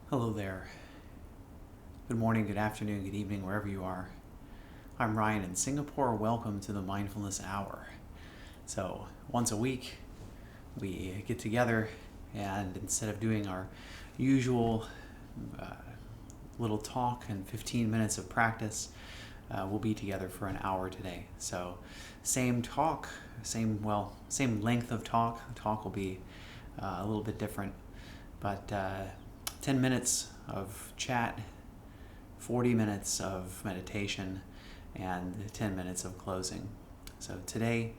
Hello there. Good morning, good afternoon, good evening, wherever you are. I'm Ryan in Singapore. Welcome to the Mindfulness Hour. So, once a week, we get together and instead of doing our usual little talk and 15 minutes of practice, we'll be together for an hour today. So, same talk, same length of talk. The talk will be a little bit different, but 10 minutes of chat, 40 minutes of meditation, and 10 minutes of closing. So today,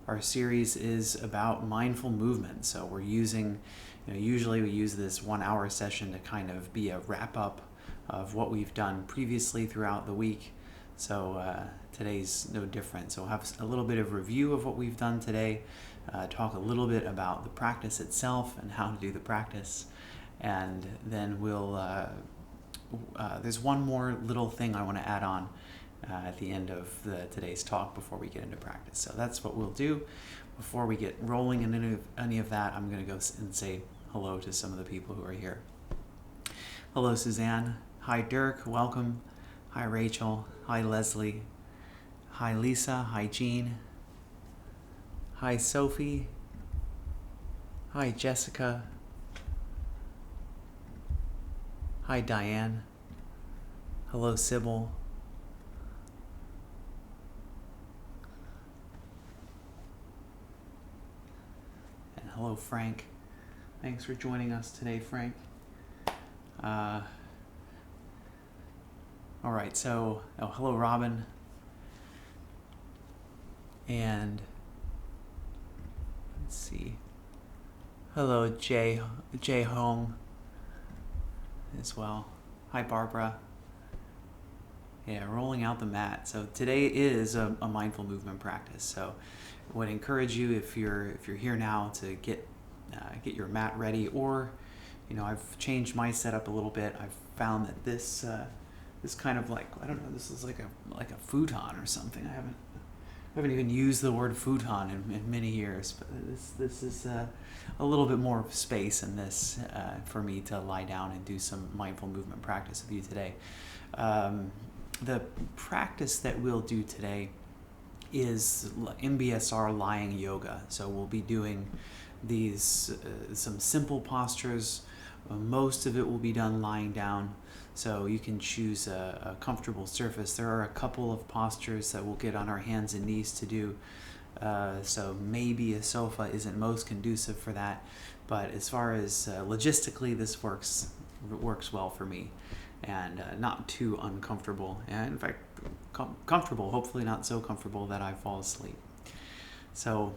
our series is about mindful movement. So we're using, usually we use this 1 hour session to kind of be a wrap up of what we've done previously throughout the week. So today's no different. So we'll have a little bit of review of what we've done today, talk a little bit about the practice itself and how to do the practice. And then we'll, there's one more little thing I want to add on at the end of today's talk before we get into practice. So that's what we'll do. Before we get rolling in any of that, I'm going to go and say hello to some of the people who are here. Hello, Suzanne. Hi, Dirk. Welcome. Hi, Rachel. Hi, Leslie. Hi, Lisa. Hi, Jean. Hi, Sophie. Hi, Jessica. Hi, Diane. Hello, Sybil. And hello, Frank. Thanks for joining us today, Frank. All right, so, hello, Robin. And let's see. Hello, Jay Hong as well. Hi, Barbara. Yeah, rolling out the mat. So today is a mindful movement practice. So I would encourage you, if you're here now, to get your mat ready. Or, I've changed my setup a little bit. I've found that this kind of like, I don't know, this is like a futon or something. I haven't even used the word futon in many years, but this is a little bit more space in this for me to lie down and do some mindful movement practice with you today. The practice that we'll do today is MBSR lying yoga. So we'll be doing these some simple postures. Most of it will be done lying down. So you can choose a comfortable surface. There are a couple of postures that we'll get on our hands and knees to do. So maybe a sofa isn't most conducive for that. But as far as logistically, this works well for me. And not too uncomfortable. And in fact, comfortable, hopefully not so comfortable that I fall asleep. So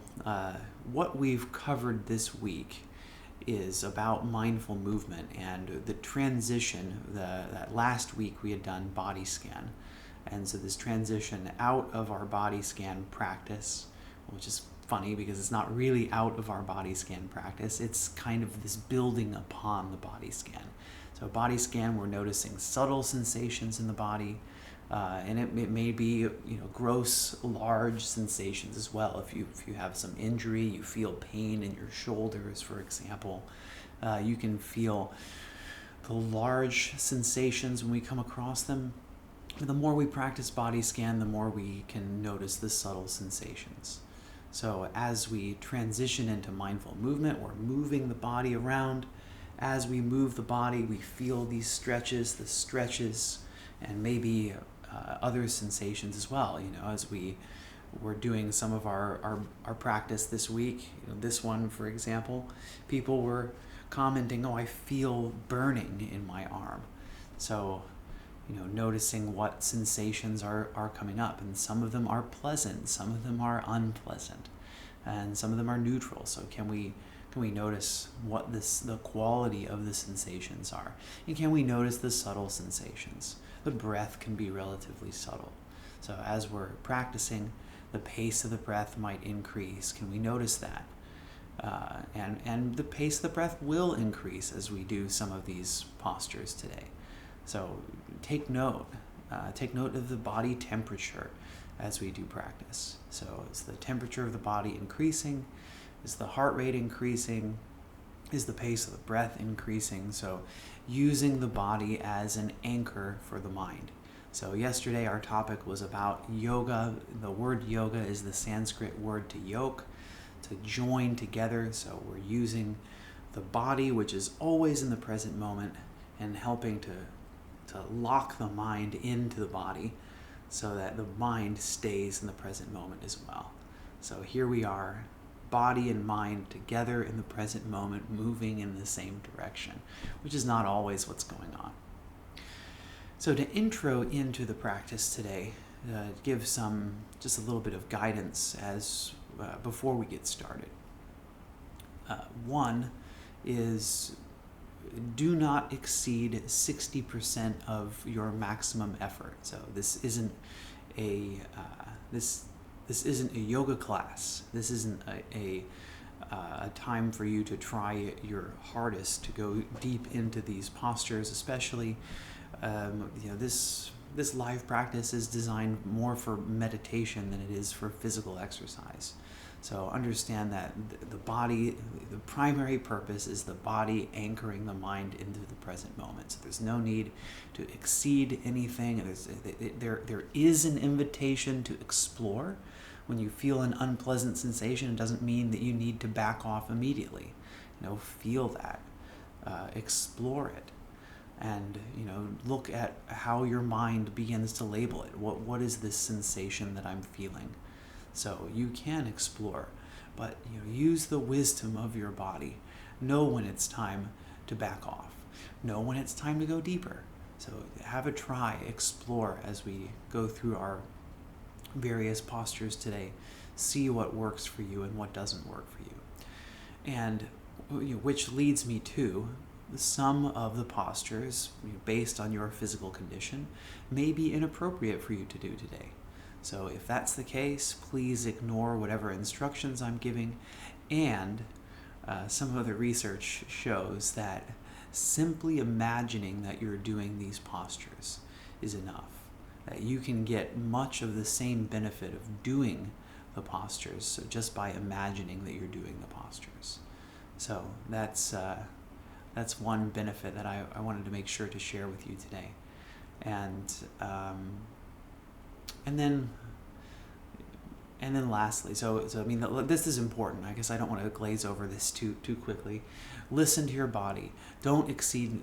what we've covered this week is about mindful movement and the transition. That last week we had done body scan, and so this transition out of our body scan practice, which is funny because it's not really out of our body scan practice, it's kind of this building upon the body scan. So body scan, we're noticing subtle sensations in the body, and it may be gross, large sensations as well. If you have some injury, you feel pain in your shoulders, for example, you can feel the large sensations when we come across them. But the more we practice body scan, the more we can notice the subtle sensations. So as we transition into mindful movement, we're moving the body around. As we move the body, we feel these stretches, and maybe other sensations as well. As we're doing some of our practice this week, this one, for example, people were commenting, I feel burning in my arm. So, noticing what sensations are coming up. And some of them are pleasant, some of them are unpleasant, and some of them are neutral. So can we notice what the quality of the sensations are? And can we notice the subtle sensations? The breath can be relatively subtle. So as we're practicing, the pace of the breath might increase. Can we notice that? And the pace of the breath will increase as we do some of these postures today. So take note of the body temperature as we do practice. So is the temperature of the body increasing? Is the heart rate increasing? is the pace of the breath increasing. So using the body as an anchor for the mind. So yesterday our topic was about yoga. The word yoga is the Sanskrit word to yoke, to join together. So we're using the body, which is always in the present moment, and helping to lock the mind into the body so that the mind stays in the present moment as well. So here we are, body and mind together in the present moment, moving in the same direction, which is not always what's going on. So to intro into the practice today, give just a little bit of guidance as before we get started. One is, do not exceed 60% of your maximum effort. So this isn't a this isn't a yoga class. This isn't a time for you to try your hardest to go deep into these postures, especially this live practice is designed more for meditation than it is for physical exercise. So understand that the body, the primary purpose is the body anchoring the mind into the present moment. So there's no need to exceed anything. There is an invitation to explore. When you feel an unpleasant sensation, it doesn't mean that you need to back off immediately. Feel that, explore it, and look at how your mind begins to label it. What is this sensation that I'm feeling? So you can explore, but use the wisdom of your body. Know when it's time to back off. Know when it's time to go deeper. So have a try, explore as we go through our various postures today. See what works for you and what doesn't work for you. And which leads me to some of the postures, based on your physical condition, may be inappropriate for you to do today. So if that's the case, please ignore whatever instructions I'm giving. And some of the research shows that simply imagining that you're doing these postures is enough. That you can get much of the same benefit of doing the postures, so just by imagining that you're doing the postures. So that's one benefit that I wanted to make sure to share with you today. And then lastly, so I mean, this is important. I guess I don't want to glaze over this too quickly. Listen to your body. Don't exceed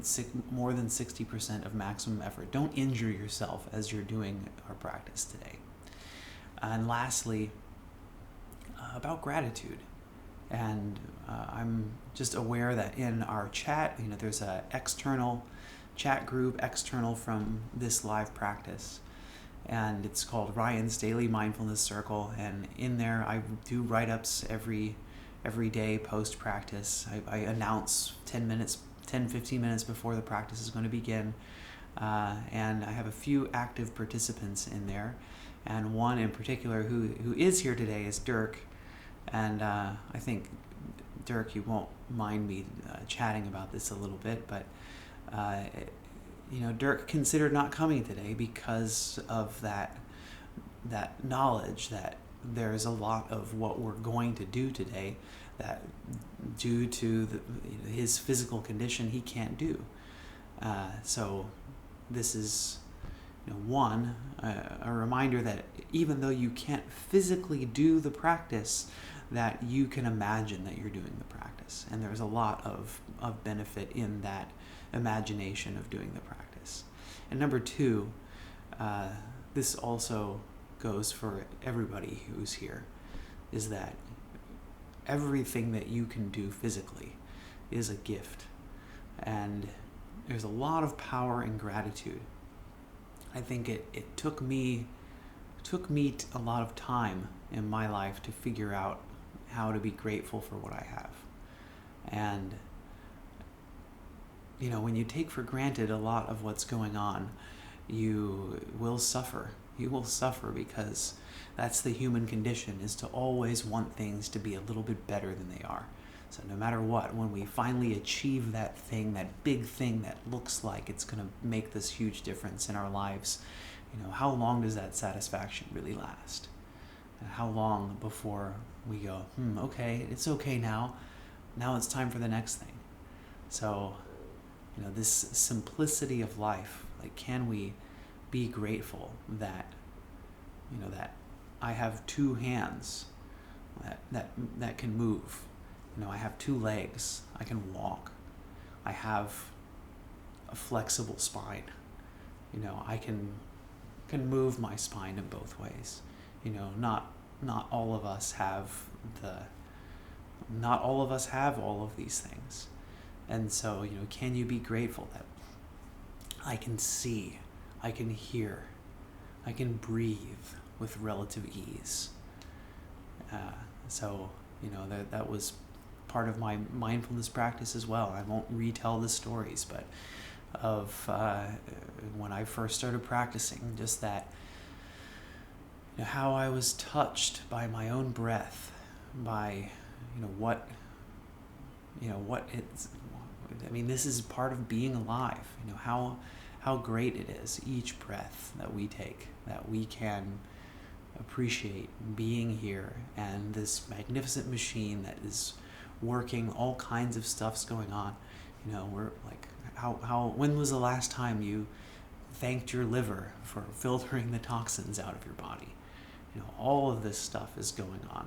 more than 60% of maximum effort. Don't injure yourself as you're doing our practice today. And lastly, about gratitude. And I'm just aware that in our chat, there's a external chat group, external from this live practice. And it's called Ryan's Daily Mindfulness Circle. And in there, I do write-ups every day post-practice. I announce 10-15 minutes before the practice is going to begin. And I have a few active participants in there. And one in particular who is here today is Dirk. And I think, Dirk, you won't mind me chatting about this a little bit, but Dirk considered not coming today because of that knowledge that there's a lot of what we're going to do today that, due to his physical condition, he can't do. So this is a reminder that even though you can't physically do the practice, that you can imagine that you're doing the practice. And there's a lot of benefit in that imagination of doing the practice. And number two, this also goes for everybody who's here, is that everything that you can do physically is a gift. And there's a lot of power in gratitude. I think it took me a lot of time in my life to figure out how to be grateful for what I have. And when you take for granted a lot of what's going on, you will suffer. You will suffer because that's the human condition, is to always want things to be a little bit better than they are. So no matter what, when we finally achieve that thing, that big thing that looks like it's going to make this huge difference in our lives, how long does that satisfaction really last? And how long before we go, okay, it's okay now, Now it's time for the next thing. So, this simplicity of life, like, can we be grateful that, that I have two hands that can move. I have two legs. I can walk. I have a flexible spine. I can move my spine in both ways. Not all of us have all of these things. And so, can you be grateful that I can see, I can hear, I can breathe with relative ease? So, that was part of my mindfulness practice as well. I won't retell the stories, but of when I first started practicing, just that, how I was touched by my own breath, by what it's. This is part of being alive. How great it is, each breath that we take, that we can appreciate being here, and this magnificent machine that is working, all kinds of stuff's going on. We're like, when was the last time you thanked your liver for filtering the toxins out of your body? All of this stuff is going on,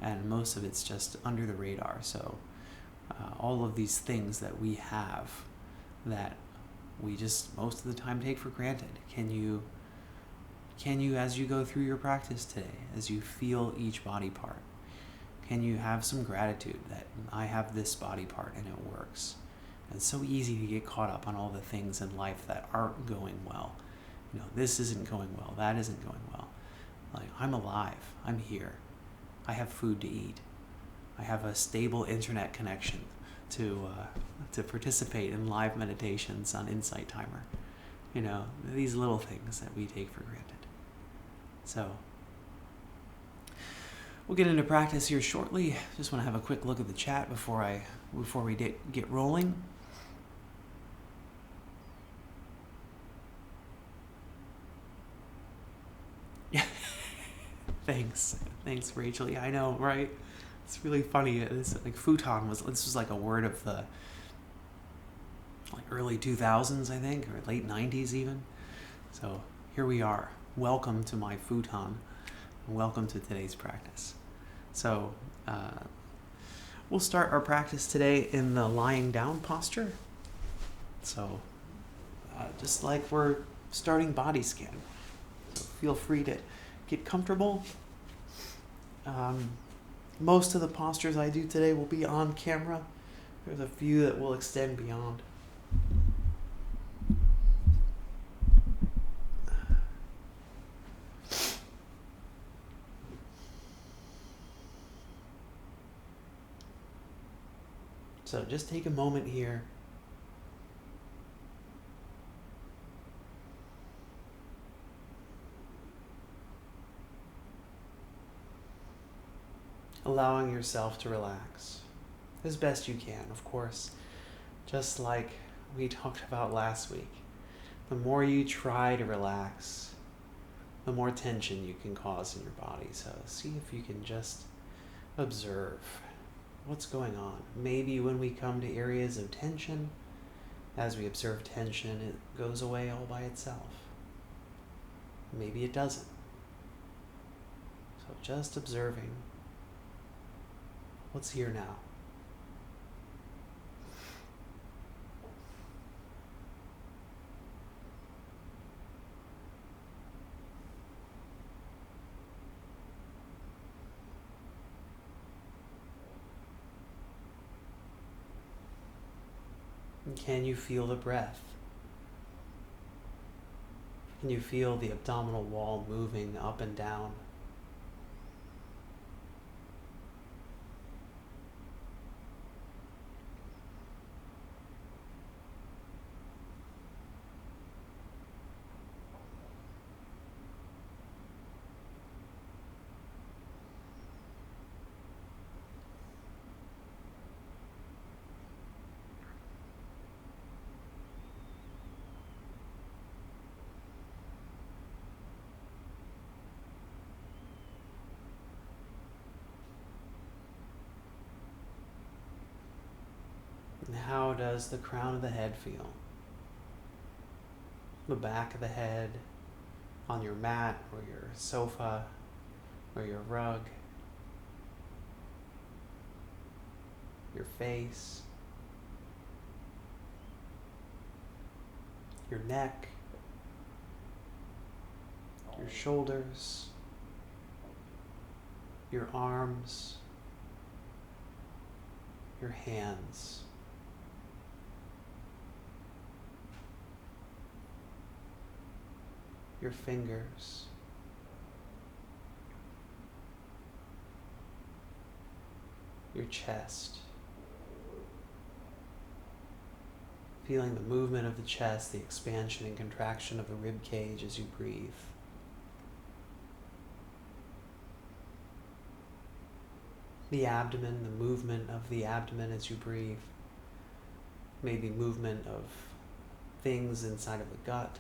and most of it's just under the radar. So all of these things that we have that we just most of the time take for granted. Can you, as you go through your practice today, as you feel each body part, can you have some gratitude that I have this body part and it works? And it's so easy to get caught up on all the things in life that aren't going well. This isn't going well, that isn't going well. Like, I'm alive, I'm here, I have food to eat, I have a stable internet connection to participate in live meditations on Insight Timer. These little things that we take for granted. So we'll get into practice here shortly. Just want to have a quick look at the chat before we get rolling. Thanks, Rachel. Yeah, I know, right? It's really funny. This futon this was like a word of the early 2000s, I think, or late 90s even. So here we are. Welcome to my futon. Welcome to today's practice. So we'll start our practice today in the lying down posture. So just like we're starting body scan. So feel free to get comfortable. Most of the postures I do today will be on camera. There's a few that will extend beyond. So just take a moment here. Allowing yourself to relax as best you can, of course. Just like we talked about last week, the more you try to relax, the more tension you can cause in your body. So see if you can just observe what's going on. Maybe when we come to areas of tension, as we observe tension, it goes away all by itself. Maybe it doesn't. So just observing what's here now. And can you feel the breath? Can you feel the abdominal wall moving up and down? And how does the crown of the head feel? The back of the head, on your mat or your sofa or your rug, your face, your neck, your shoulders, your arms, your hands. Your fingers, your chest, feeling the movement of the chest, the expansion and contraction of the rib cage as you breathe. The abdomen, the movement of the abdomen as you breathe. Maybe movement of things inside of the gut,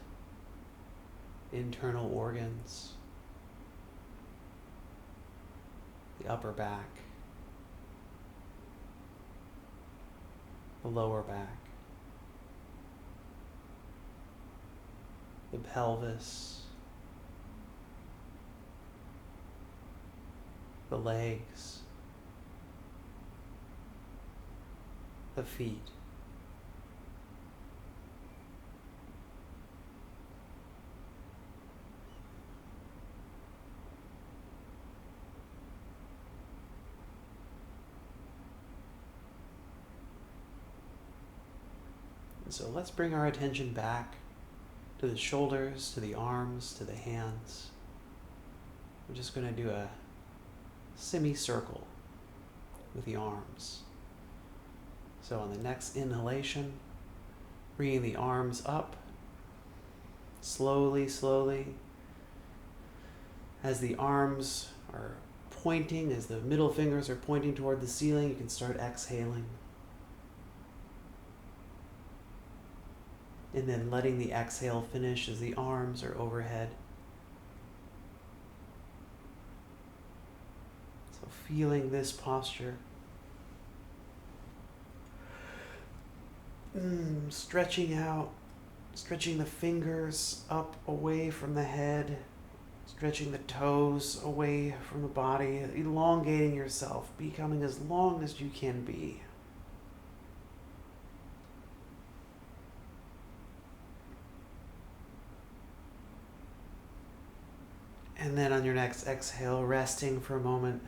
internal organs, the upper back, the lower back, the pelvis, the legs, the feet. So let's bring our attention back to the shoulders, to the arms, to the hands. We're just going to do a semicircle with the arms. So on the next inhalation, bringing the arms up, slowly, slowly. As the arms are pointing, as the middle fingers are pointing toward the ceiling, you can start exhaling. And then letting the exhale finish as the arms are overhead. So feeling this posture. Stretching out, stretching the fingers up away from the head, stretching the toes away from the body, elongating yourself, becoming as long as you can be. And then on your next exhale, resting for a moment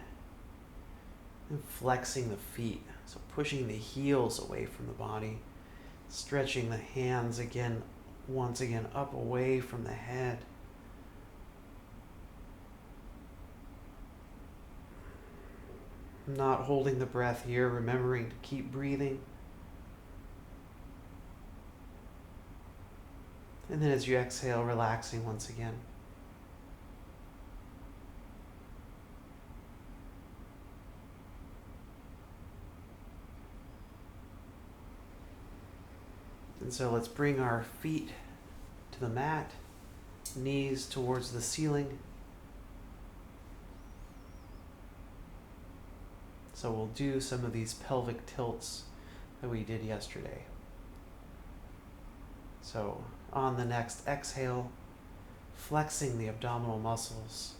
and flexing the feet. So pushing the heels away from the body, stretching the hands again, once again up away from the head. Not holding the breath here, remembering to keep breathing. And then as you exhale, relaxing once again. And so let's bring our feet to the mat, knees towards the ceiling. So we'll do some of these pelvic tilts that we did yesterday. So on the next exhale, flexing the abdominal muscles,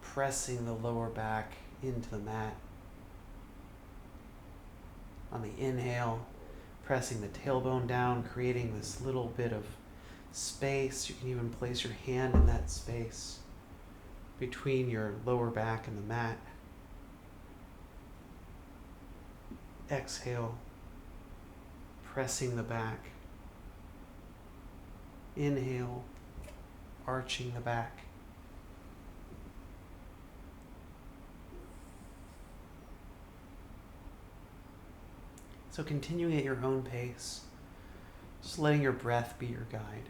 pressing the lower back into the mat. On the inhale, pressing the tailbone down, creating this little bit of space. You can even place your hand in that space between your lower back and the mat. Exhale, pressing the back. Inhale, arching the back. So continuing at your own pace, just letting your breath be your guide.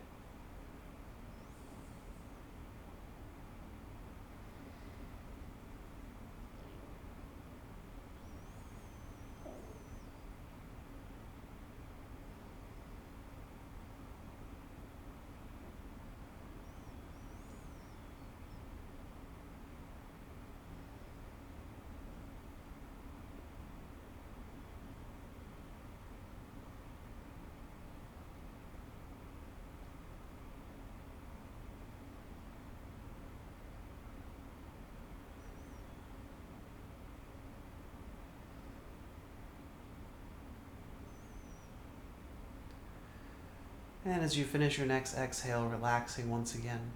And as you finish your next exhale, relaxing once again.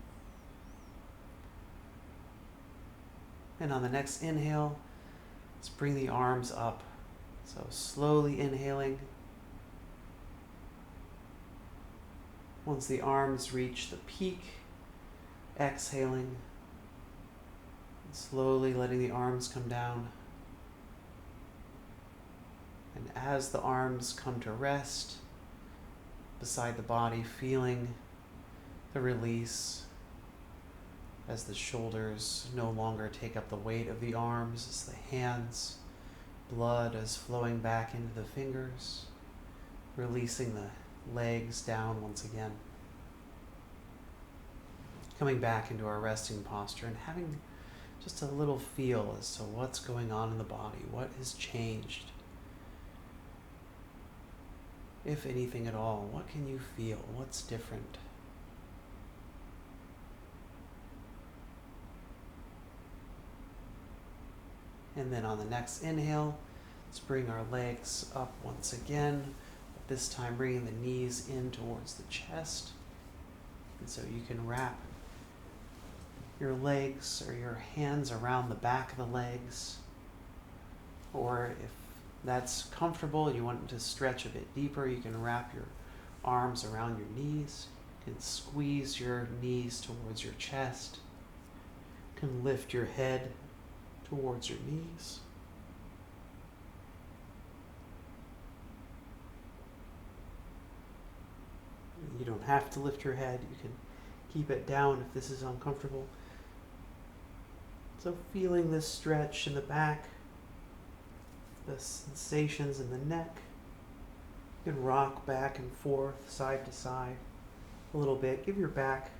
And on the next inhale, let's bring the arms up. So slowly inhaling. Once the arms reach the peak, exhaling. And slowly letting the arms come down. And as the arms come to rest beside the body, feeling the release as the shoulders no longer take up the weight of the arms, as the hands, blood is flowing back into the fingers, releasing the legs down once again. Coming back into our resting posture and having just a little feel as to what's going on in the body, what has changed. If anything at all, what can you feel? What's different? And then on the next inhale, let's bring our legs up once again, but this time bringing the knees in towards the chest. And so you can wrap your legs or your hands around the back of the legs, or if that's comfortable, you want to stretch a bit deeper, you can wrap your arms around your knees. You can squeeze your knees towards your chest. You can lift your head towards your knees. You don't have to lift your head. You can keep it down if this is uncomfortable. So feeling this stretch in the back, the sensations in the neck. You can rock back and forth, side to side a little bit. Give your back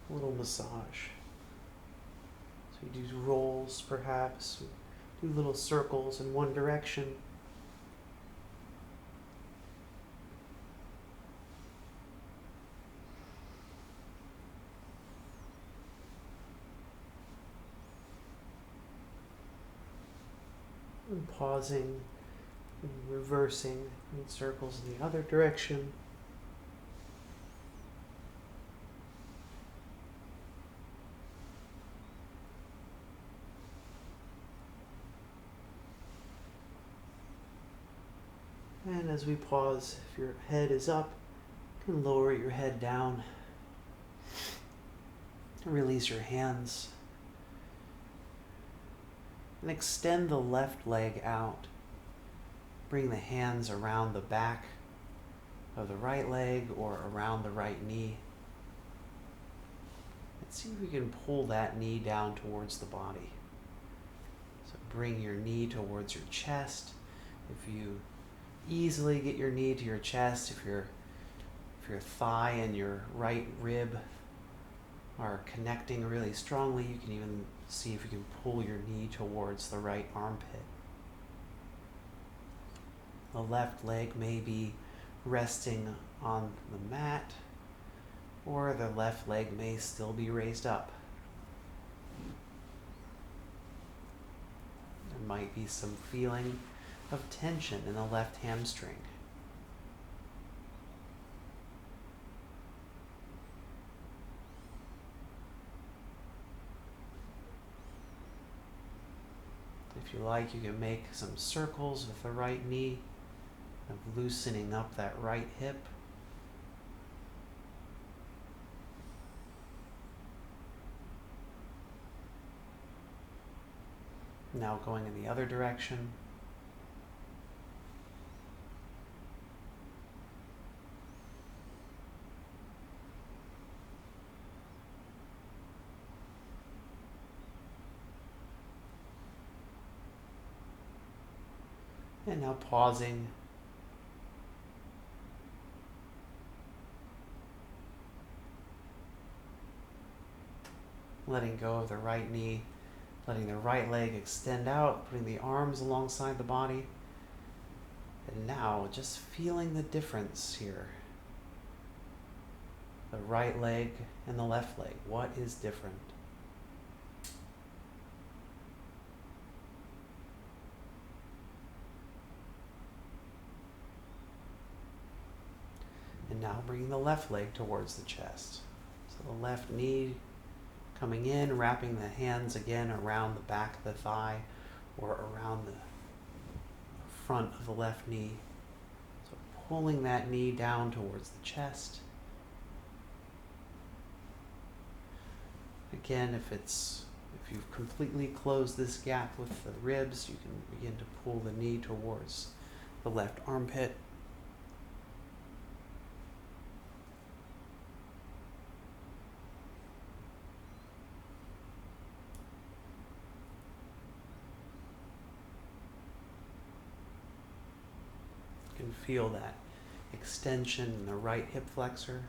a little massage. So you do rolls perhaps, do little circles in one direction. And pausing and reversing in circles in the other direction. And as we pause, if your head is up, you can lower your head down. Release your hands. And extend the left leg out. Bring the hands around the back of the right leg or around the right knee. And see if we can pull that knee down towards the body. So bring your knee towards your chest. If you easily get your knee to your chest, if your thigh and your right rib are connecting really strongly, you can even see if you can pull your knee towards the right armpit. The left leg may be resting on the mat, or the left leg may still be raised up. There might be some feeling of tension in the left hamstring. If you like, you can make some circles with the right knee, of loosening up that right hip. Now going in the other direction. And now pausing. Letting go of the right knee, letting the right leg extend out, putting the arms alongside the body. And now just feeling the difference here. The right leg and the left leg. What is different? And now bringing the left leg towards the chest. So the left knee coming in, wrapping the hands again around the back of the thigh or around the front of the left knee. So pulling that knee down towards the chest. Again, if you've completely closed this gap with the ribs, you can begin to pull the knee towards the left armpit. You can feel that extension in the right hip flexor.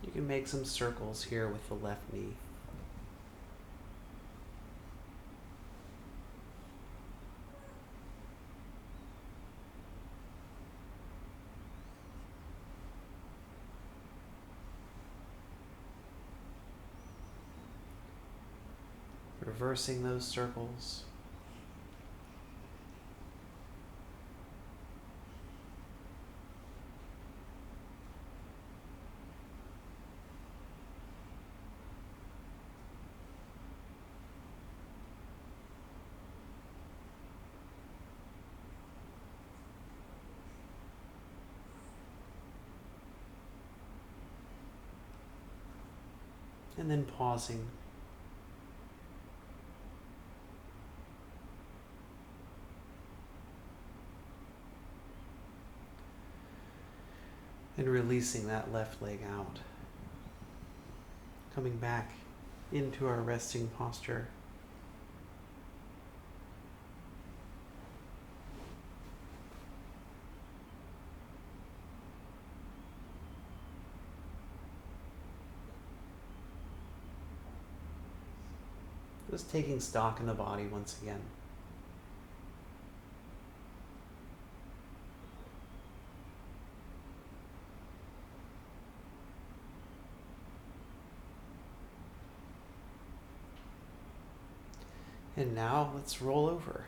You can make some circles here with the left knee. Reversing those circles. And then pausing. And releasing that left leg out. Coming back into our resting posture. Just taking stock in the body once again. And now let's roll over.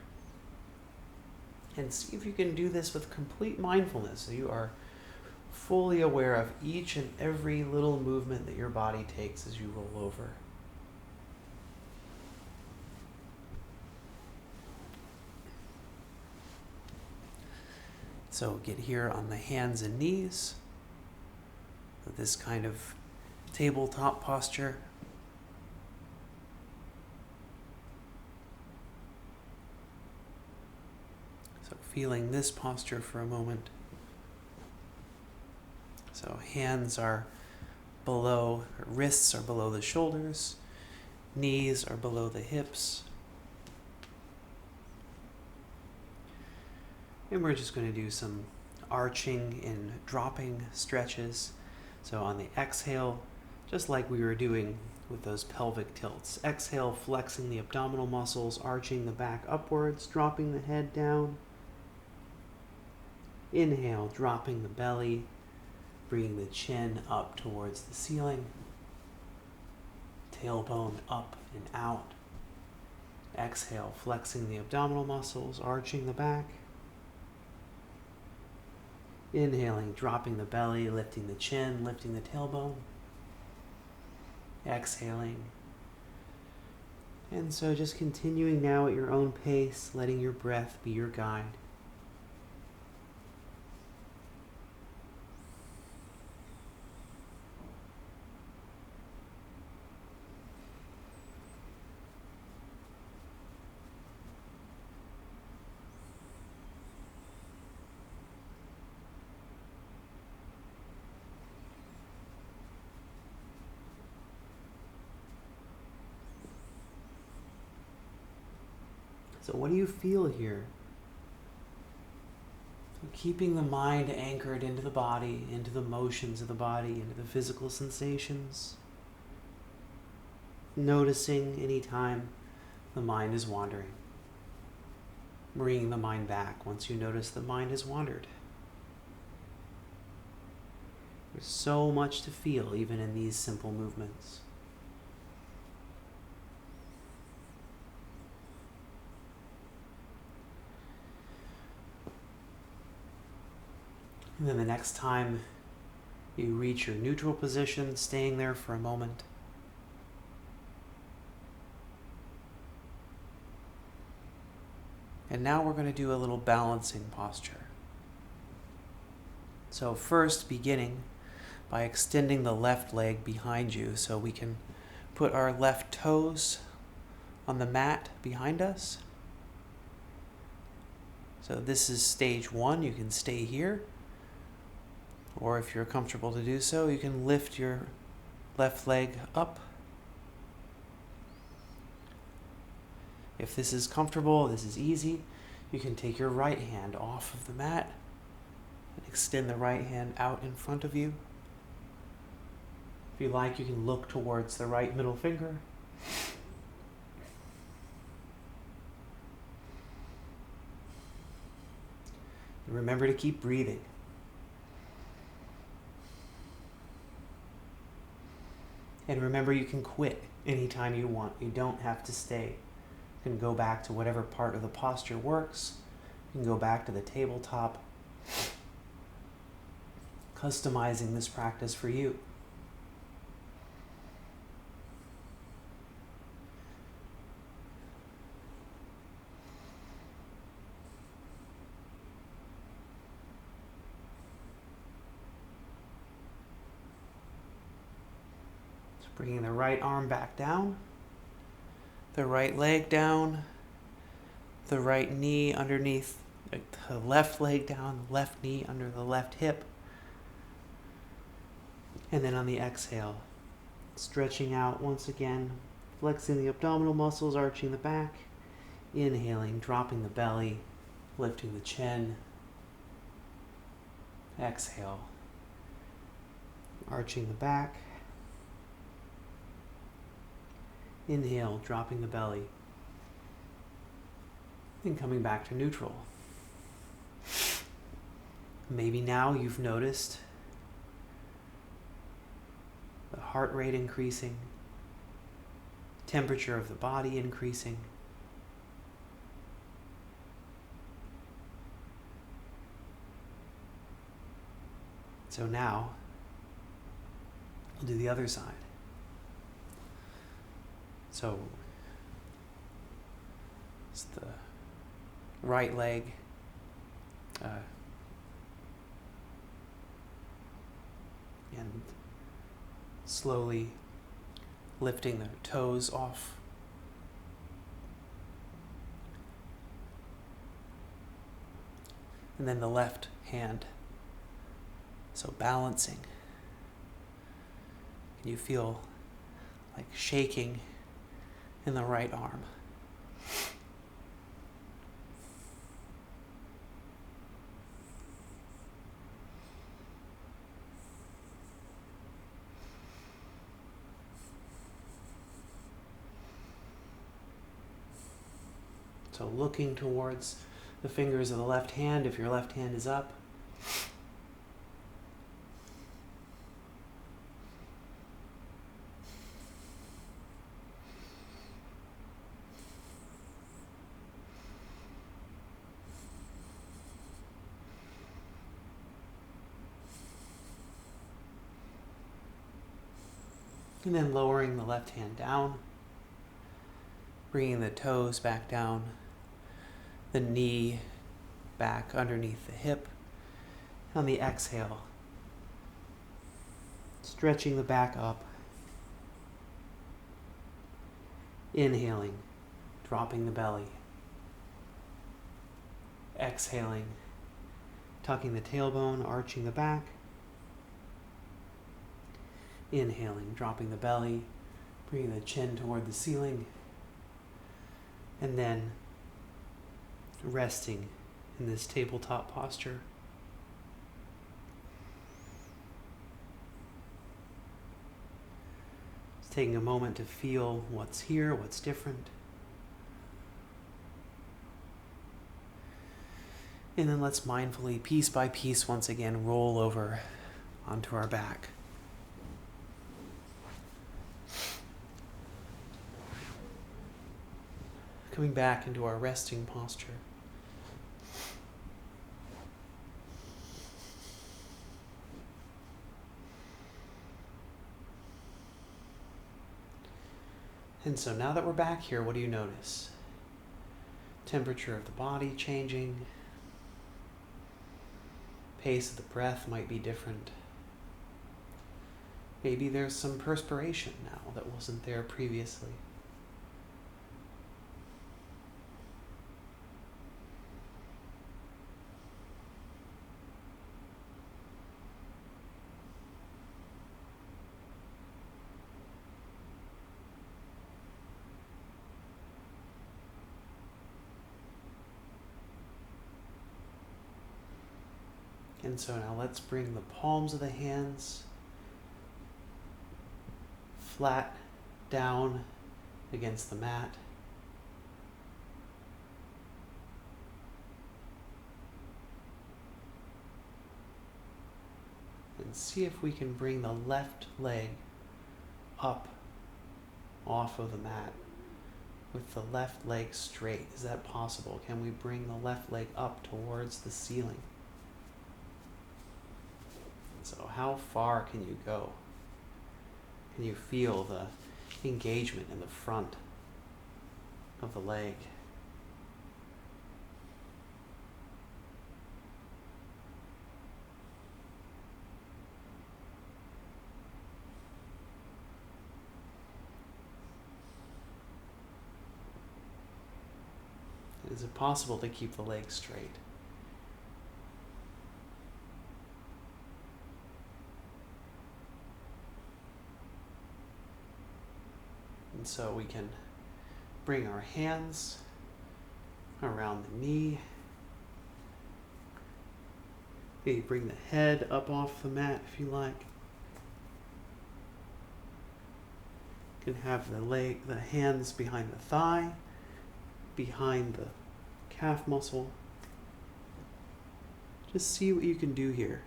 And see if you can do this with complete mindfulness. So you are fully aware of each and every little movement that your body takes as you roll over. So get here on the hands and knees with this kind of tabletop posture. So feeling this posture for a moment. So hands are below, wrists are below the shoulders, knees are below the hips. And we're just going to do some arching and dropping stretches. So on the exhale, just like we were doing with those pelvic tilts. Exhale, flexing the abdominal muscles, arching the back upwards, dropping the head down. Inhale, dropping the belly, bringing the chin up towards the ceiling. Tailbone up and out. Exhale, flexing the abdominal muscles, arching the back. Inhaling, dropping the belly, lifting the chin, lifting the tailbone. Exhaling. And so just continuing now at your own pace, letting your breath be your guide. So what do you feel here? So keeping the mind anchored into the body, into the motions of the body, into the physical sensations. Noticing any time the mind is wandering. Bringing the mind back once you notice the mind has wandered. There's so much to feel even in these simple movements. And then the next time you reach your neutral position, staying there for a moment. And now we're going to do a little balancing posture. So first, beginning by extending the left leg behind you so we can put our left toes on the mat behind us. So this is stage 1. You can stay here. Or if you're comfortable to do so, you can lift your left leg up. If this is comfortable, this is easy, you can take your right hand off of the mat and extend the right hand out in front of you. If you like, you can look towards the right middle finger. And remember to keep breathing. And remember, you can quit anytime you want. You don't have to stay. You can go back to whatever part of the posture works. You can go back to the tabletop. Customizing this practice for you. Bringing the right arm back down, the right leg down, the right knee underneath the left leg down, the left knee under the left hip. And then on the exhale, stretching out once again, flexing the abdominal muscles, arching the back, inhaling, dropping the belly, lifting the chin. Exhale, arching the back. Inhale, dropping the belly. And coming back to neutral. Maybe now you've noticed the heart rate increasing, temperature of the body increasing. So now, we'll do the other side. So, it's the right leg and slowly lifting the toes off. And then the left hand. So balancing. Can you feel like shaking in the right arm? So looking towards the fingers of the left hand if your left hand is up. And then lowering the left hand down, bringing the toes back down, the knee back underneath the hip. On the exhale, stretching the back up, inhaling, dropping the belly, exhaling, tucking the tailbone, arching the back, inhaling, dropping the belly, bringing the chin toward the ceiling, and then resting in this tabletop posture. Just taking a moment to feel what's here, what's different. And then let's mindfully, piece by piece, once again, roll over onto our back. Coming back into our resting posture. And so now that we're back here, what do you notice? Temperature of the body changing. Pace of the breath might be different. Maybe there's some perspiration now that wasn't there previously. And so now let's bring the palms of the hands flat down against the mat. And see if we can bring the left leg up off of the mat with the left leg straight. Is that possible? Can we bring the left leg up towards the ceiling? So how far can you go? Can you feel the engagement in the front of the leg? Is it possible to keep the leg straight? And so we can bring our hands around the knee. Maybe bring the head up off the mat if you like. You can have the hands behind the thigh, behind the calf muscle. Just see what you can do here.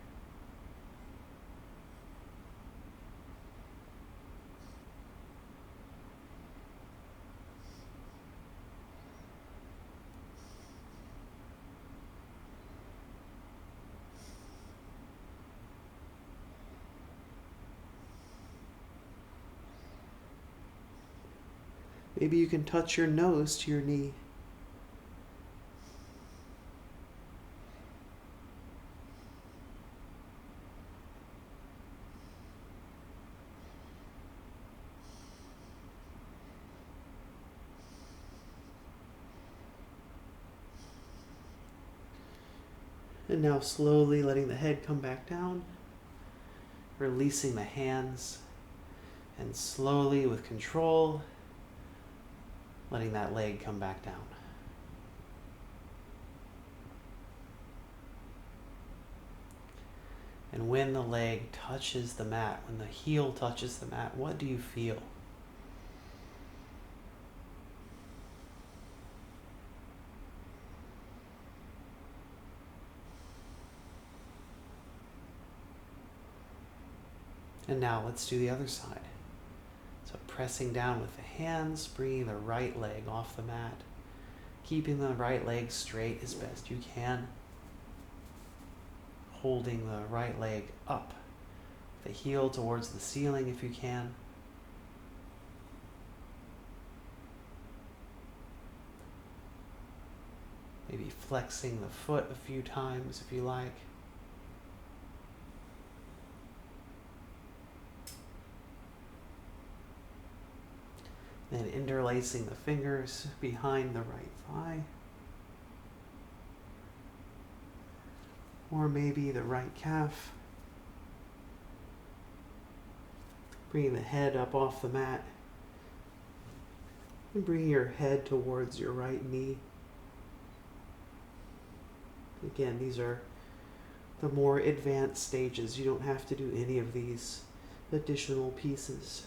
Maybe you can touch your nose to your knee. And now slowly letting the head come back down, releasing the hands, and slowly with control, letting that leg come back down. And when the leg touches the mat, when the heel touches the mat, what do you feel? And now let's do the other side. So pressing down with the hands, bringing the right leg off the mat, keeping the right leg straight as best you can, holding the right leg up, the heel towards the ceiling if you can. Maybe flexing the foot a few times if you like. Then interlacing the fingers behind the right thigh. Or maybe the right calf. Bringing the head up off the mat. And bring your head towards your right knee. Again, these are the more advanced stages. You don't have to do any of these additional pieces.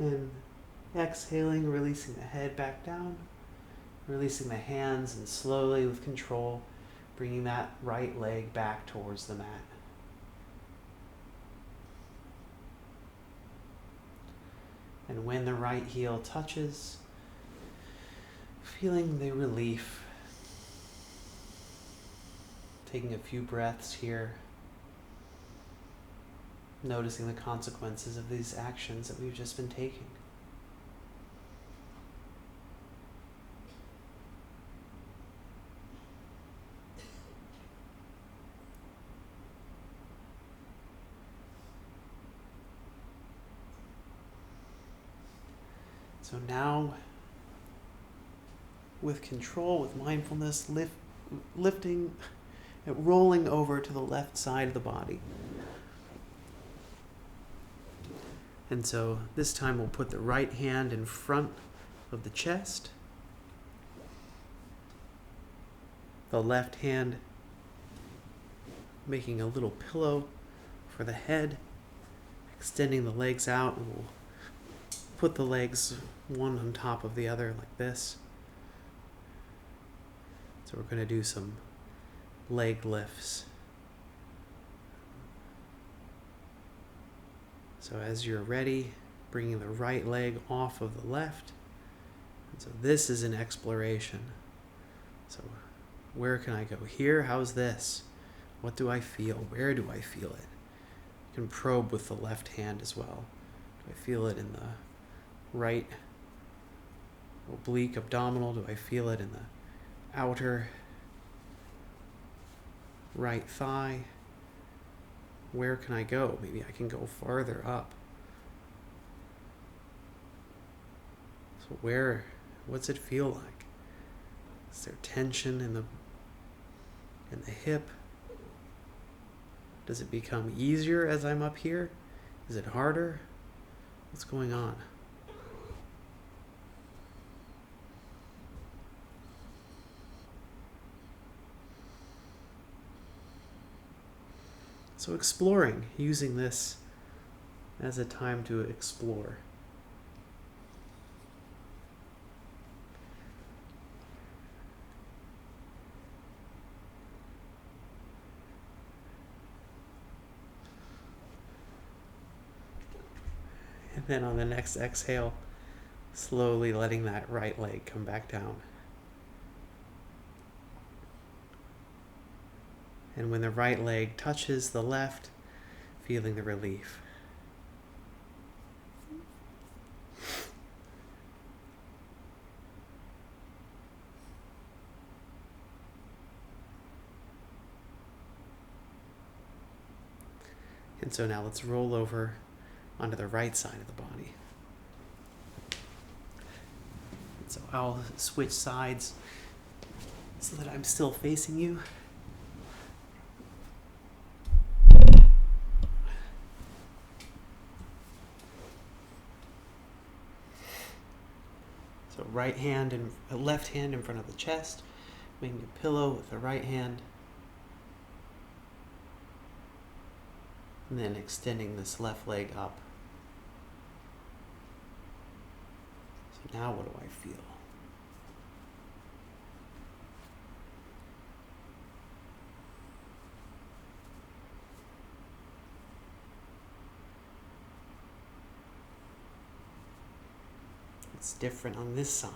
And Exhaling, releasing the head back down, releasing the hands, and slowly with control, bringing that right leg back towards the mat. And when the right heel touches, feeling the relief. Taking a few breaths here, noticing the consequences of these actions that we've just been taking. So now, with control, with mindfulness, lifting, rolling over to the left side of the body. And so this time we'll put the right hand in front of the chest, the left hand making a little pillow for the head, extending the legs out, and we'll put the legs one on top of the other like this. So we're going to do some leg lifts. So as you're ready, bringing the right leg off of the left. And so this is an exploration. So where can I go? Here, how's this? What do I feel? Where do I feel it? You can probe with the left hand as well. Do I feel it in the right oblique abdominal? Do I feel it in the outer right thigh? Where can I go? Maybe I can go farther up. So what's it feel like? Is there tension in the hip? Does it become easier as I'm up here? Is it harder? What's going on? So exploring, using this as a time to explore. And then on the next exhale, slowly letting that right leg come back down. And when the right leg touches the left, feeling the relief. And so now let's roll over onto the right side of the body. So I'll switch sides so that I'm still facing you. So left hand in front of the chest, making a pillow with the right hand. And then extending this left leg up. So now what do I feel? It's different on this side.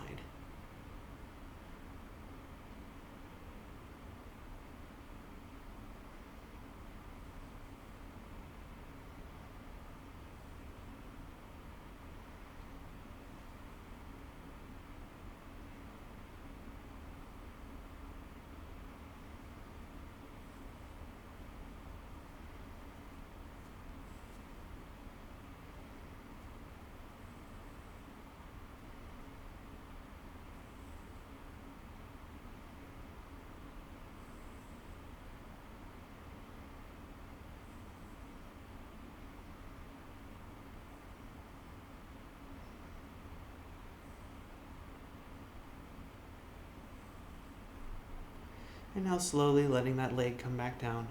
And now slowly letting that leg come back down.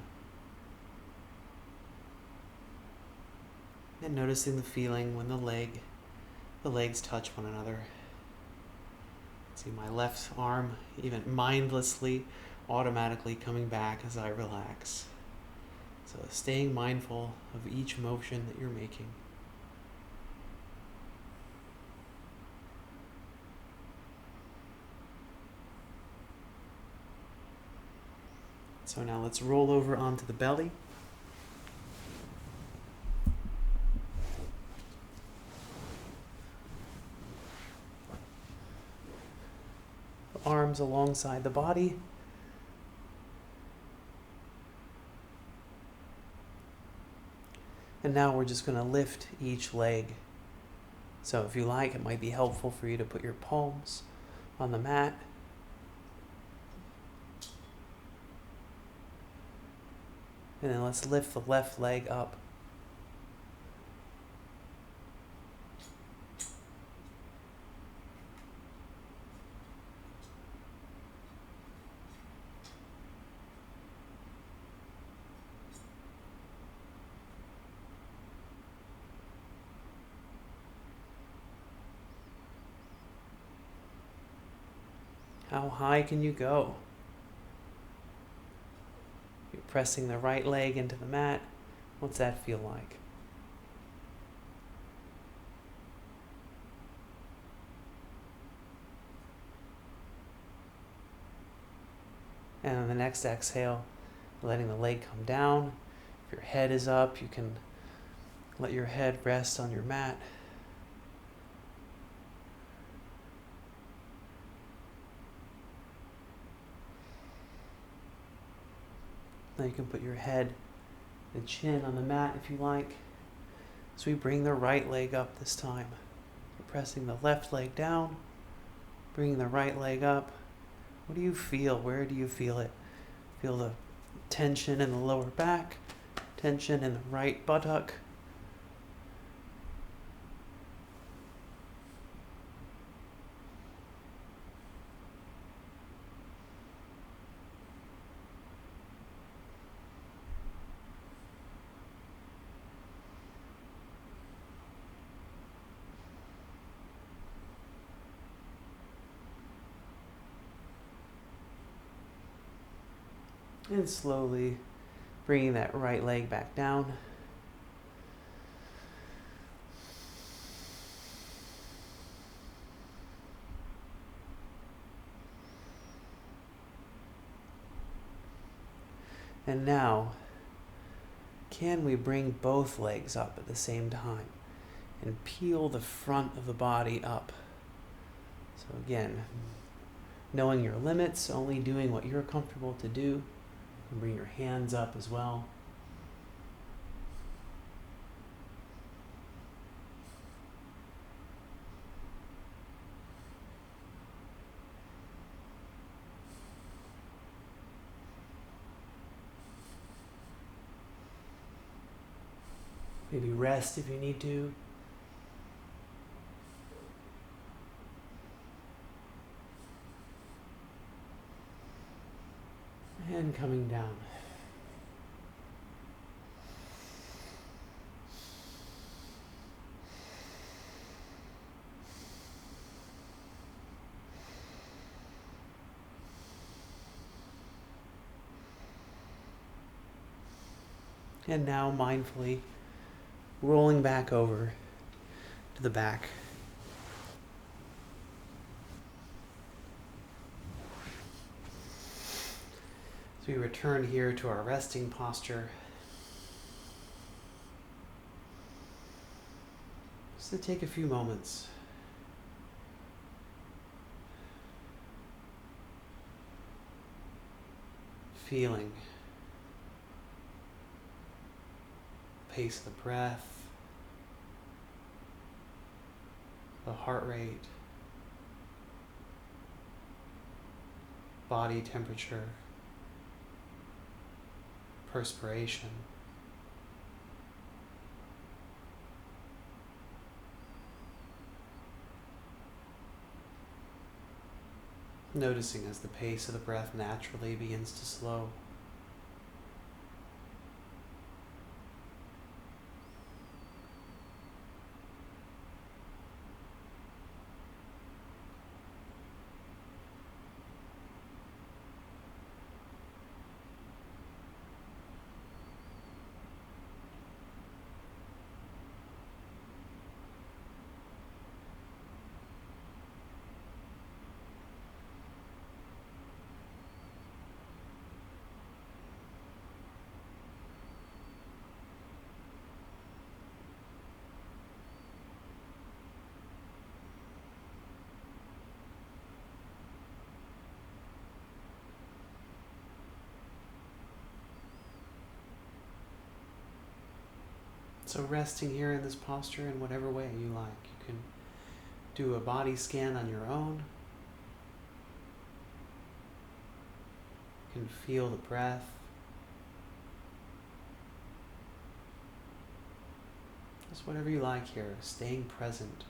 And noticing the feeling when the leg the legs touch one another. See my left arm even mindlessly, automatically coming back as I relax. So staying mindful of each motion that you're making. So now let's roll over onto the belly. The arms alongside the body. And now we're just going to lift each leg. So if you like, it might be helpful for you to put your palms on the mat. And then let's lift the left leg up. How high can you go? You're pressing the right leg into the mat. What's that feel like? And on the next exhale, letting the leg come down. If your head is up, you can let your head rest on your mat. Now you can put your head and chin on the mat if you like. So we bring the right leg up this time. We're pressing the left leg down, bringing the right leg up. What do you feel? Where do you feel it? Feel the tension in the lower back, tension in the right buttock. And slowly bringing that right leg back down. And now, can we bring both legs up at the same time and peel the front of the body up? So again, knowing your limits, only doing what you're comfortable to do. And bring your hands up as well. Maybe rest if you need to. And coming down. And now mindfully rolling back over to the back. So we return here to our resting posture. Just to take a few moments. Feeling the pace of the breath, the heart rate, body temperature, perspiration. Noticing as the pace of the breath naturally begins to slow. So resting here in this posture in whatever way you like. You can do a body scan on your own. You can feel the breath. Just whatever you like here, staying present.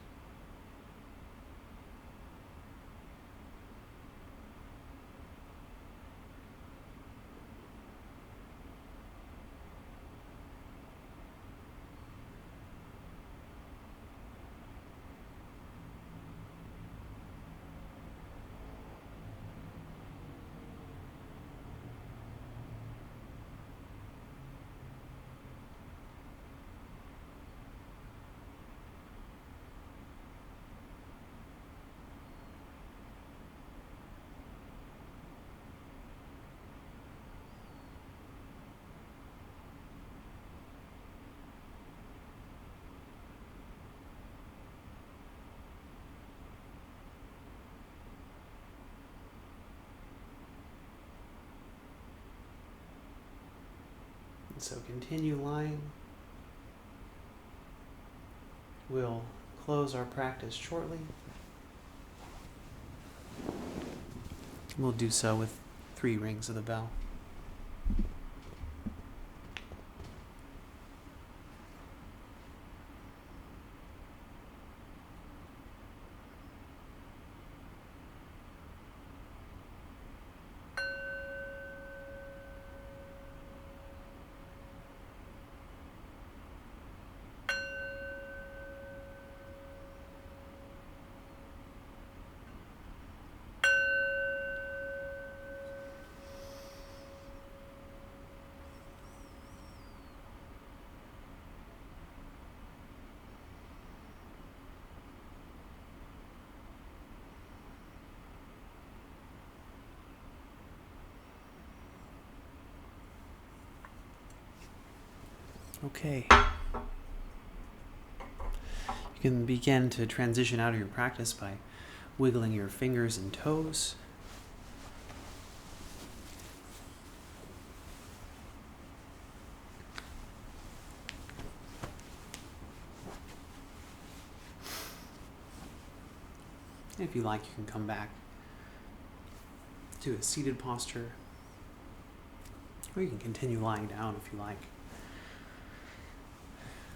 So continue lying. We'll close our practice shortly. We'll do so with 3 rings of the bell. Okay. You can begin to transition out of your practice by wiggling your fingers and toes. If you like, you can come back to a seated posture, or you can continue lying down if you like.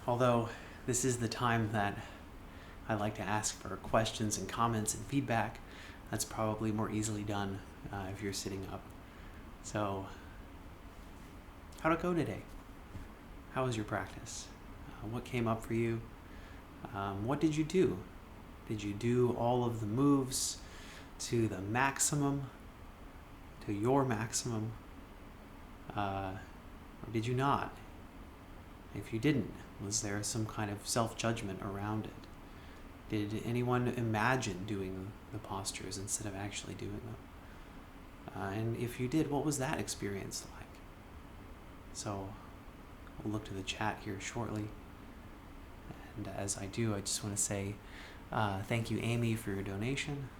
Although this is the time that I like to ask for questions and comments and feedback, that's probably more easily done if you're sitting up. So, how'd it go today? How was your practice? What came up for you? What did you do? Did you do all of the moves to the maximum, to your maximum? Or did you not? If you didn't, was there some kind of self-judgment around it? Did anyone imagine doing the postures instead of actually doing them? And if you did, what was that experience like? So we'll look to the chat here shortly. And as I do, I just want to say thank you, Amy, for your donation.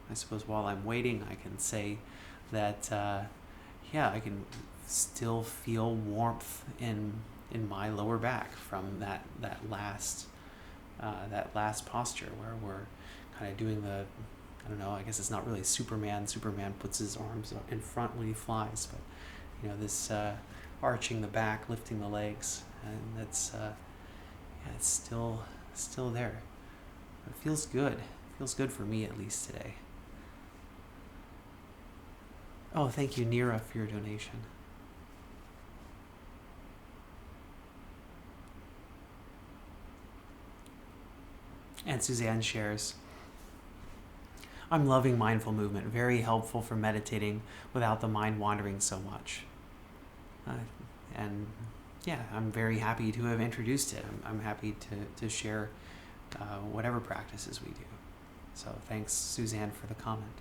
I suppose while I'm waiting, I can say that, I can still feel warmth in my lower back from that last posture where we're kind of doing the, I don't know, I guess it's not really Superman. Superman puts his arms in front when he flies, but this arching the back, lifting the legs, and that's it's still there. It feels good. It feels good for me, at least today. Oh, thank you, Nira, for your donation. And Suzanne shares, I'm loving mindful movement, very helpful for meditating without the mind wandering so much. I'm very happy to have introduced it. I'm happy to share whatever practices we do. So thanks, Suzanne, for the comment.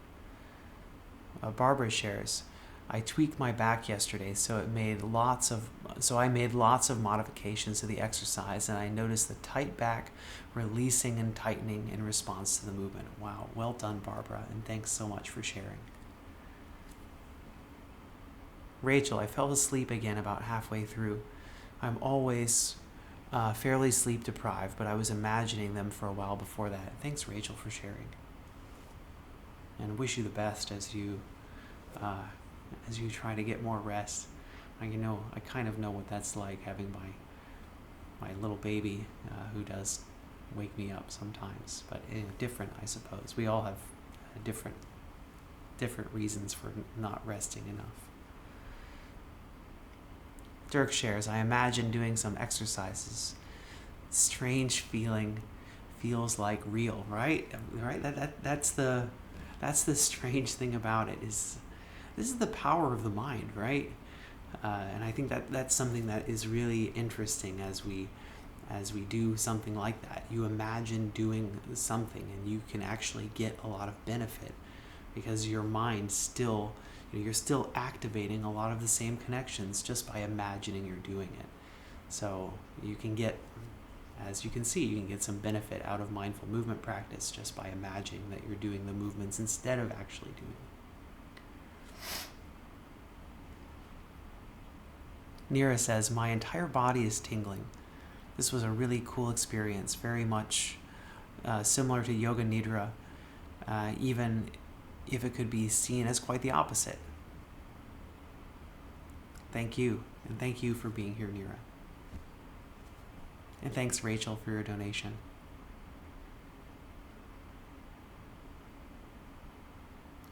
Barbara shares, I tweaked my back yesterday, so I made lots of modifications to the exercise, and I noticed the tight back releasing and tightening in response to the movement. Wow, well done, Barbara, and thanks so much for sharing. Rachel, I fell asleep again about halfway through. I'm always fairly sleep deprived, but I was imagining them for a while before that. Thanks, Rachel, for sharing. And wish you the best as you try to get more rest. I kind of know what that's like, having my little baby who does wake me up sometimes, but different, I suppose. We all have different reasons for not resting enough. Dirk shares, I imagine doing some exercises. Strange feeling, feels like real, right? Right? That's the strange thing about it, is this is the power of the mind, right? And I think that's something that is really interesting as we do something like that. You imagine doing something and you can actually get a lot of benefit, because your mind still, you're still activating a lot of the same connections just by imagining you're doing it. So you can get, as you can see, you can get some benefit out of mindful movement practice just by imagining that you're doing the movements instead of actually doing them. Neera says, my entire body is tingling. This was a really cool experience, very much similar to Yoga Nidra, even if it could be seen as quite the opposite. Thank you, and thank you for being here, Neera. And thanks, Rachel, for your donation.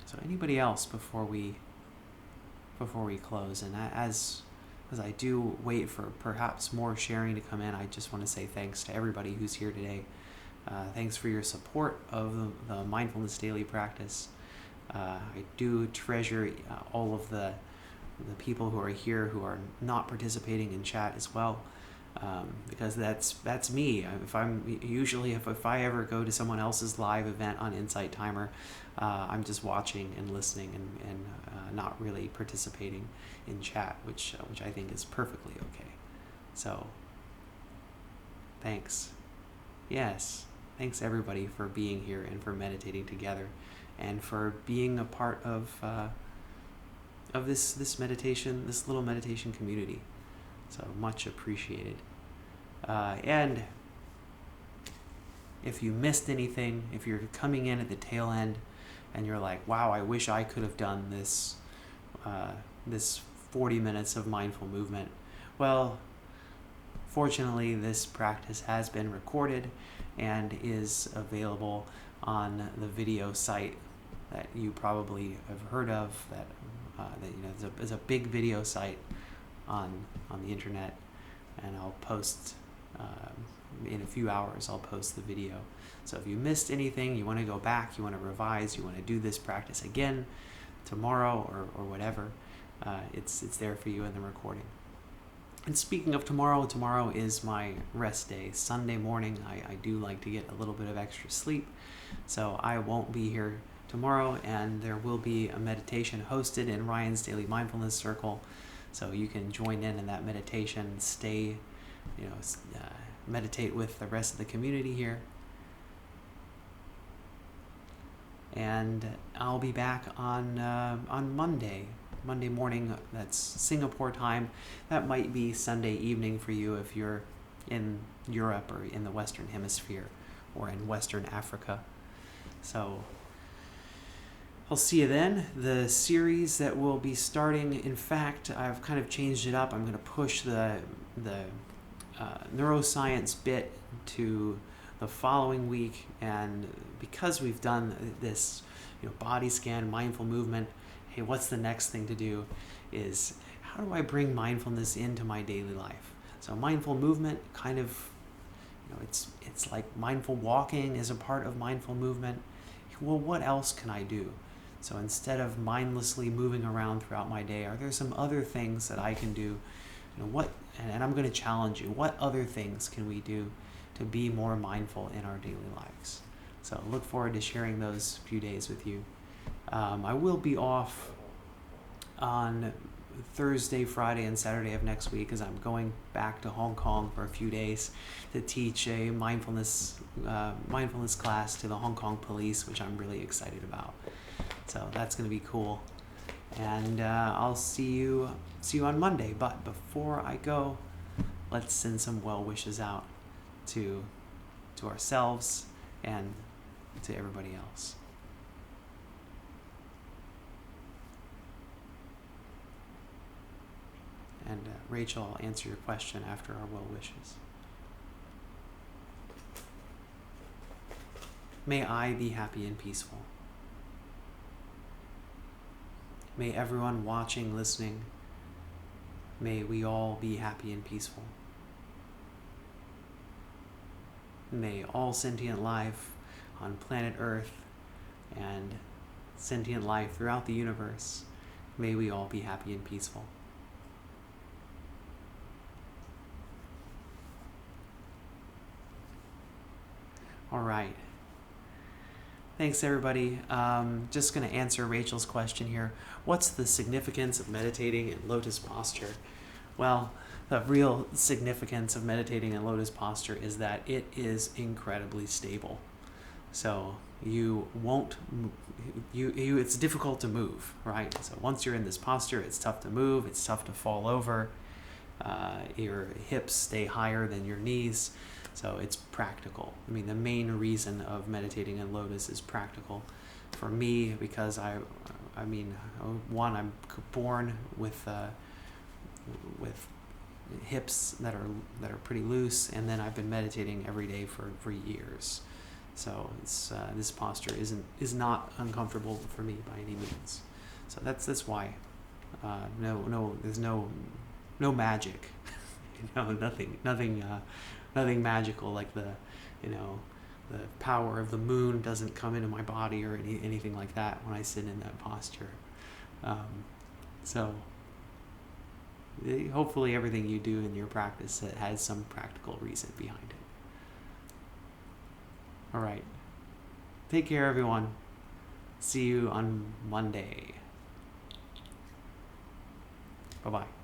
So anybody else before we close? And as I do wait for perhaps more sharing to come in, I just want to say thanks to everybody who's here today. Thanks for your support of the Mindfulness Daily practice. I do treasure all of the people who are here who are not participating in chat as well, because that's me. If I ever go to someone else's live event on Insight Timer, I'm just watching and listening and not really participating in chat, which I think is perfectly okay. So thanks. Yes, thanks everybody for being here and for meditating together, and for being a part of this meditation, this little meditation community. So much appreciated. And if you missed anything, if you're coming in at the tail end and you're like, wow, I wish I could have done this 40 minutes of mindful movement. Well, fortunately, this practice has been recorded and is available on the video site that you probably have heard of, that there's a big video site on the internet, and I'll post in a few hours. I'll post the video. So if you missed anything, you want to go back, you want to revise, you want to do this practice again tomorrow or whatever, it's there for you in the recording. And speaking of tomorrow is my rest day. Sunday morning, I do like to get a little bit of extra sleep, so I won't be here tomorrow, and there will be a meditation hosted in Ryan's Daily Mindfulness Circle, so you can join in that meditation, stay, meditate with the rest of the community here. And I'll be back on Monday morning. That's Singapore time. That might be Sunday evening for you if you're in Europe or in the Western Hemisphere or in Western Africa. So I'll see you then. The series that will be starting, in fact, I've kind of changed it up. I'm going to push the neuroscience bit to the following week, and because we've done this, body scan, mindful movement, hey, what's the next thing to do is, how do I bring mindfulness into my daily life? So mindful movement kind of, it's like mindful walking is a part of mindful movement. Well, what else can I do? So instead of mindlessly moving around throughout my day, are there some other things that I can do? And I'm going to challenge you, what other things can we do to be more mindful in our daily lives? So look forward to sharing those few days with you. I will be off on Thursday, Friday, and Saturday of next week, as I'm going back to Hong Kong for a few days to teach a mindfulness class to the Hong Kong police, which I'm really excited about. So that's going to be cool. And I'll see you on Monday. But before I go, let's send some well wishes out to ourselves and to everybody else. And Rachel, I'll answer your question after our well wishes. May I be happy and peaceful. May everyone watching, listening, may we all be happy and peaceful. May all sentient life on planet Earth and sentient life throughout the universe, may we all be happy and peaceful. All right. Thanks, everybody. Just going to answer Rachel's question here. What's the significance of meditating in lotus posture? Well, the real significance of meditating in lotus posture is that it is incredibly stable. So you won't, it's difficult to move, right? So once you're in this posture, it's tough to move, it's tough to fall over. Your hips stay higher than your knees. So it's practical. I mean, the main reason of meditating in lotus is practical. For me, because I'm born with hips that are pretty loose, and then I've been meditating every day for years. So it's this posture is not uncomfortable for me by any means. So that's why. There's no magic. Nothing magical like the power of the moon doesn't come into my body or anything like that when I sit in that posture. So hopefully everything you do in your practice has some practical reason behind it. All right. Take care, everyone. See you on Monday. Bye-bye.